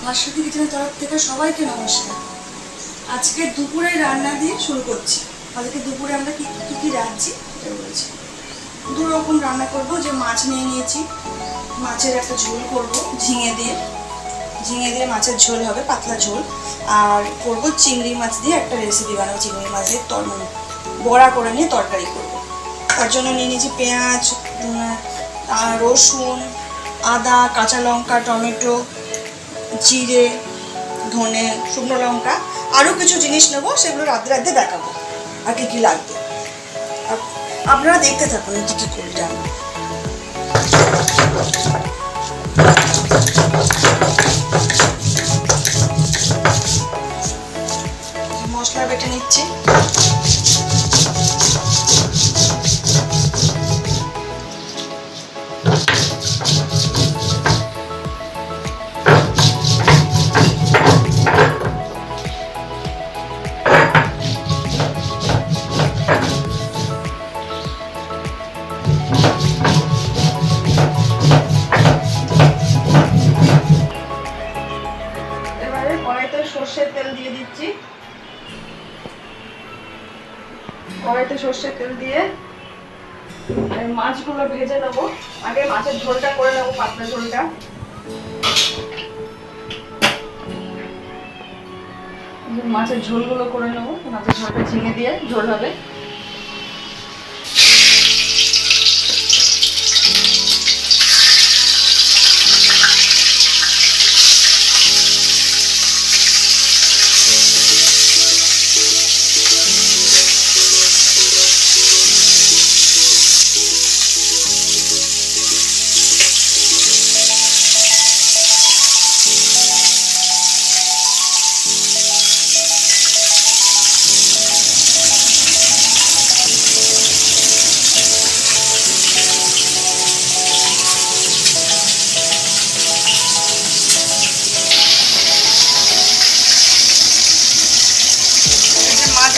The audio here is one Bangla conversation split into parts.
ভাস্বতী কিচেনের তরফ থেকে সবাইকে নমস্কার। আজকে দুপুরে রান্না দিয়ে শুরু করছি। আজকে দুপুরে আমরা কি রাঁধছি সেটা বলছি। দু রকম রান্না করব। যে মাছ নিয়ে নিয়েছি, মাছের একটা ঝোল করব ঝিঙে দিয়ে মাছের ঝোল হবে, পাতলা ঝোল। আর করব চিংড়ি মাছ দিয়ে একটা রেসিপি বানাবো, চিংড়ি মাছের বড়া করে নিয়ে তরকারি করব। তার জন্য নিয়ে নিয়েছি পেঁয়াজ, রসুন, আদা, কাঁচা লঙ্কা, টমেটো, জিরে, ধনে, শুকনো লঙ্কা, আরও কিছু জিনিস নেবো, সেগুলো রাধতে রাধতে দেখাবো আর কি লাগবে। আপনারা দেখতে থাকুন কি কি করি রান্না। মশলা বেটে নিচ্ছি। সর্ষের তেল দিয়ে দিচ্ছি। কড়াইতে সর্ষের তেল দিয়ে মাছগুলো ভেজে নেবো। আগে মাছের ঝোলটা করে নেবো, পাতলা ঝোলটা। মাছের ঝোলগুলো করে নেবো। মাছের ঝোলটা ঝিঙে দিয়ে ঝোল হবে।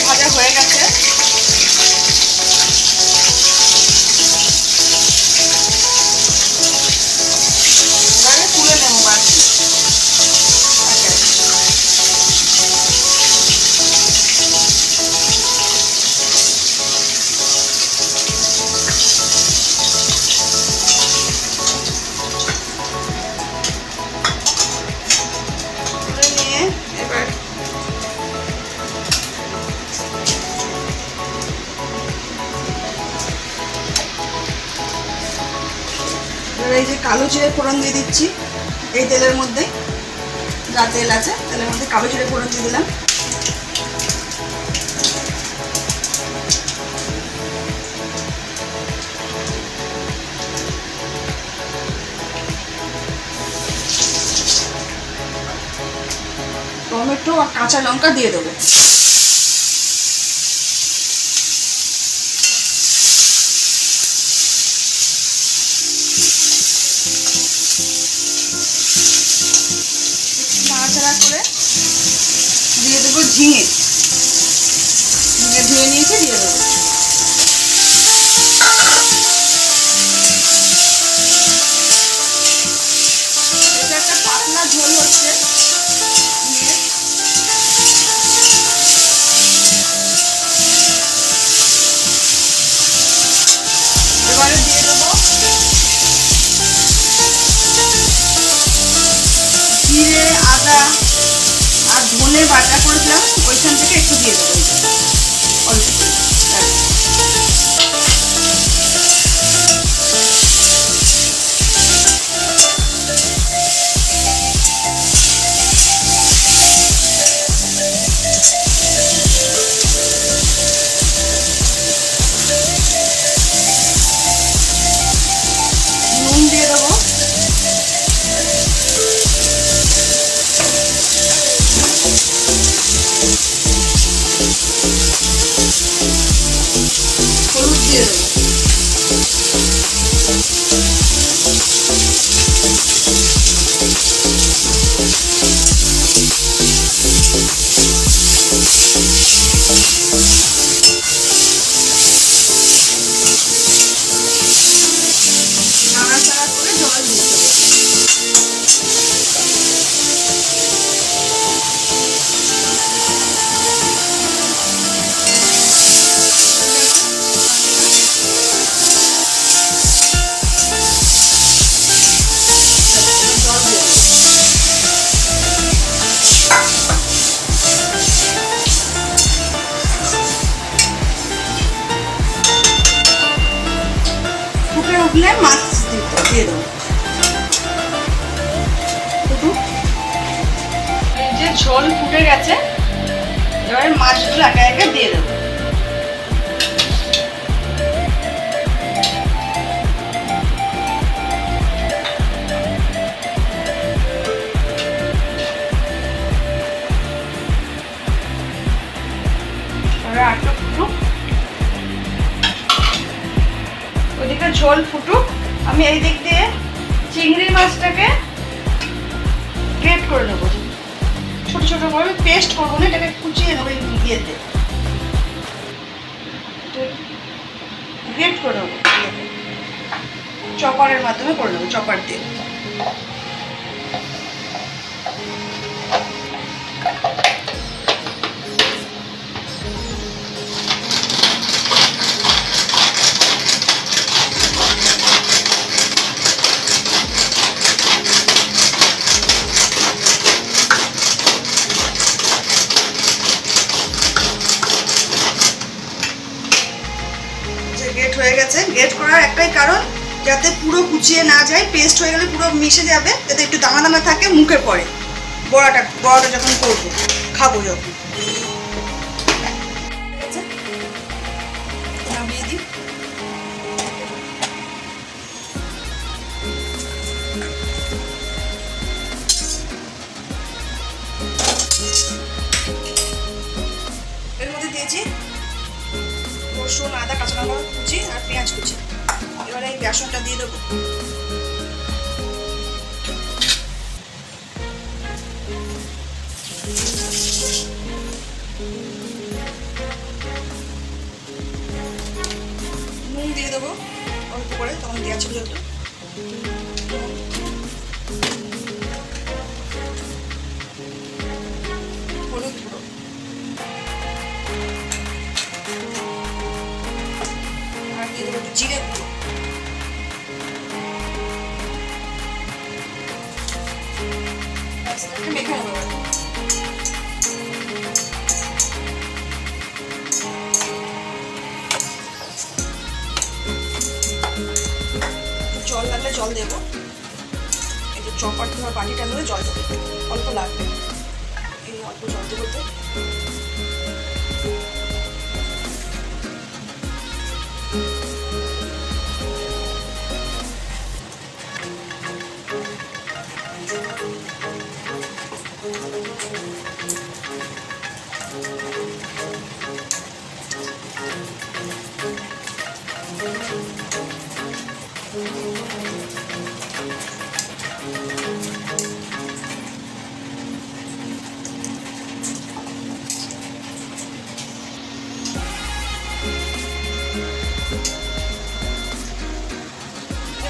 ভাজা হয়ে গেছে। এবারে তুলে নেবো মাছ। তুলে নিয়ে এবার এই যে কালো জিরে ফোড়ন দিয়ে দিচ্ছি এই তেলের মধ্যে। যা তেল আছে তেলের মধ্যে কালো জিরে ফোড়ন দিয়ে দিলাম। টমেটো আর কাঁচা লঙ্কা দিয়ে দেবো। নাড়াচাড়া করে দিয়ে দেবো ঝিঙে ধুয়ে নিয়েছি, দিয়ে দেবো। এটা একটা পাতলা ঝোল হচ্ছে। এবারে দিয়ে দেবো জিরে, আদা আর ধনে বাটা করেছিলাম, ওইখান থেকে একটু দিয়ে দেবো অল্প। নুন দিয়ে দেবো। ঝোল ফুটে গেছে, এবারে মাছগুলো একে একে দিয়ে দেবো। ওইদিকে ঝোল ফুটুক, আমি এই দিক দিয়ে চিংড়ি মাছটাকে গ্রেট করে নেবো, ছোট ছোট করে পেস্ট করবো না, এটাকে কুচিয়ে নেবো ইয়েতে, গ্রেট করে নেবো, চপারের মাধ্যমে করে নেবো, চপার দিয়ে। গ্রেট হয়ে গেছে, গ্রেট করার একটাই কারণ যাতে পুরো কুচিয়ে না যায়, পেস্ট হয়ে গেলে পুরো মিশে যাবে, যাতে একটু দানা দানা থাকে মুখে পড়ে বড়াটা যখন করবো, খাবো যখন। নামিয়ে দিই। এর মধ্যে দিয়েছি রসুন, আদা, কাঁচা লঙ্কা কুচি আর পেঁয়াজ কুচি। এবারে এই বেসনটা দিয়ে দেবো। নুন দিয়ে দেবো অল্প করে, তখন দেওয়া ছিল যেহেতু। হলুদ গুঁড়ো, আর দিয়ে দেবো জিরে গুঁড়ো, মেখে নেবো। জল লাগলে জল দেবো, এই যে চপার তোমার বাটিটা নেবে জল দেবে, অল্প লাগবে, এই অল্প জল দেবো।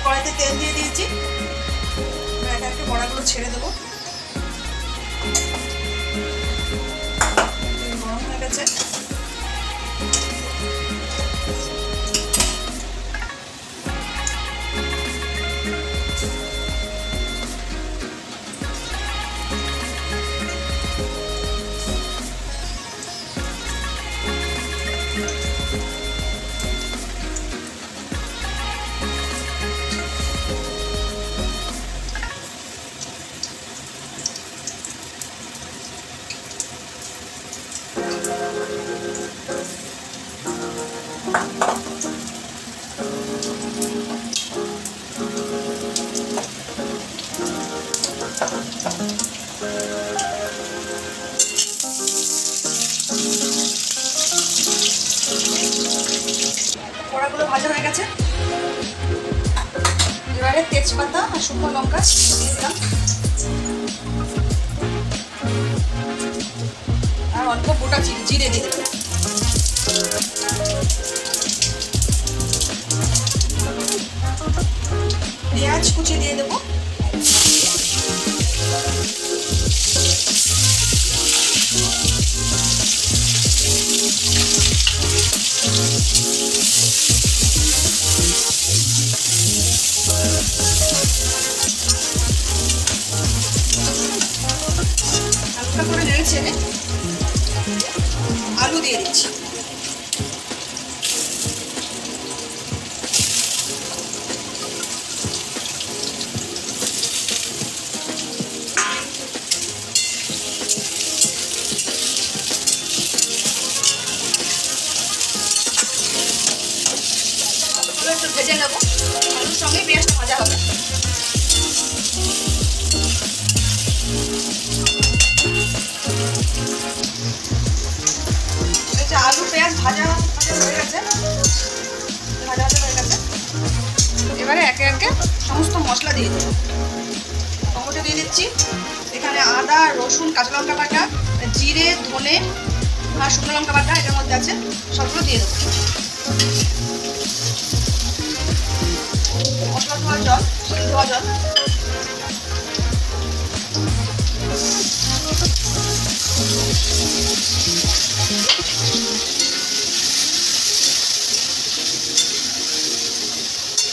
কড়াইতে তেল দিয়ে দিয়েছি, একা একে বড়াগুলো ছেড়ে দেবো। গরম হয়ে গেছে, বড়াগুলো ভাজা হয়ে গেছে, এবারে তেজপাতা আর শুকনো লঙ্কা দিয়ে দিলাম, আর অল্প গোটা জিরে দিয়ে দিলাম। পেঁয়াজ কুচি দিয়ে দেবো, হালকা করে নেড়ে ছেড়ে আলু দিয়ে দিচ্ছি। সঙ্গে পেঁয়াজটা ভাজা হবে। আলু পেঁয়াজ ভাজা ভাজা হয়ে গেছে, ভাজা ভাজা হয়ে গেছে। এবারে একে একে সমস্ত মশলা দিয়ে দেবো। টমেটো দিয়ে দিচ্ছি, এখানে আদা রসুন কাঁচা লঙ্কা বাটা, জিরে ধনে আর শুকনো লঙ্কা বাটা এটার মধ্যে আছে, সবগুলো দিয়ে দেবো। মশলা ধোয়া জল, ধোয়া জল,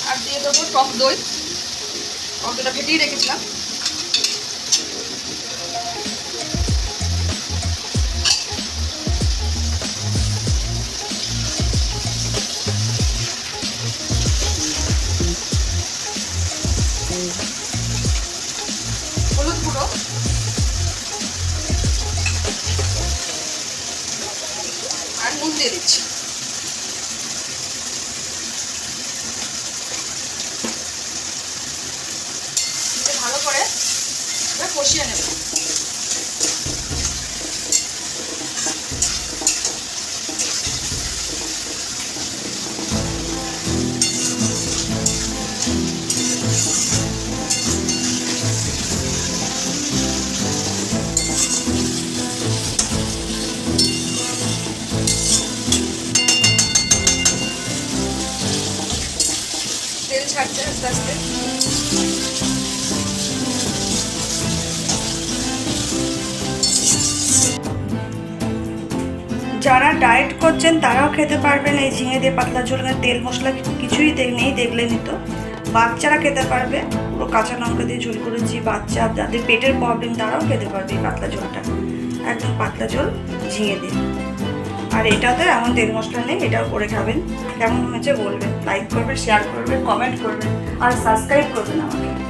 আর দিয়ে দেবো টক দই। টক দইটা ফেটিয়ে রেখেছিলাম। হলুদ গুঁড়ো, আর নুন দিয়ে দিচ্ছি। ভালো করে কষিয়ে নেব। তেল ছাড়ছে আস্তে আস্তে। যারা ডায়েট করছেন তারাও খেতে পারবেন এই ঝিঙে দিয়ে পাতলা ঝোল। তেল মশলা কিছুই নেই, দেখলেনই তো। বাচ্চারা খেতে পারবে, পুরো কাঁচা লঙ্কা দিয়ে ঝোল করেছি। বাচ্চা যাদের পেটের প্রবলেম তারাও খেতে পারবে এই পাতলা ঝোলটা, একদম পাতলা ঝোল ঝিঙে দিয়ে। আর এটাতে এমন তেল মশলা নেই, এটাও করে খাবেন। কেমন হয়েছে বলবেন, লাইক করবেন, শেয়ার করবেন, কমেন্ট করবেন আর সাবস্ক্রাইব করবেন আমাকে।